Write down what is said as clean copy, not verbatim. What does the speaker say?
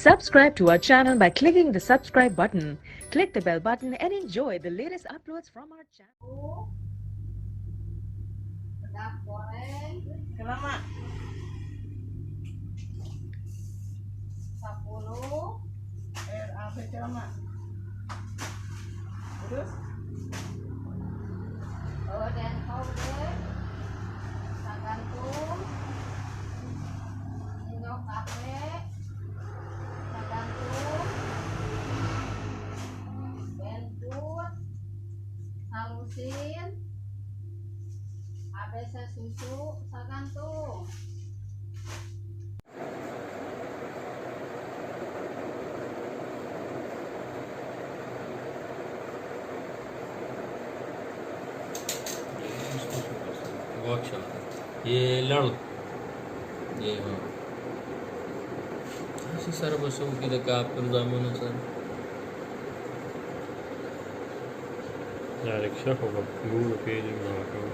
Subscribe to our channel by clicking the subscribe button. Click the bell button and enjoy the latest uploads from our channel. Sedap goreng Kenapa? 10 Air apa kenapa? Terus? dan powder sagantung sendok kafe sagantung bentut halusin ABC susu sagantung. Workshop ये लड़ ये हाँ अशी सर्व बसवू कितें कापून जामुनुसार Ja, ik zag al wat nieuwe paging maken.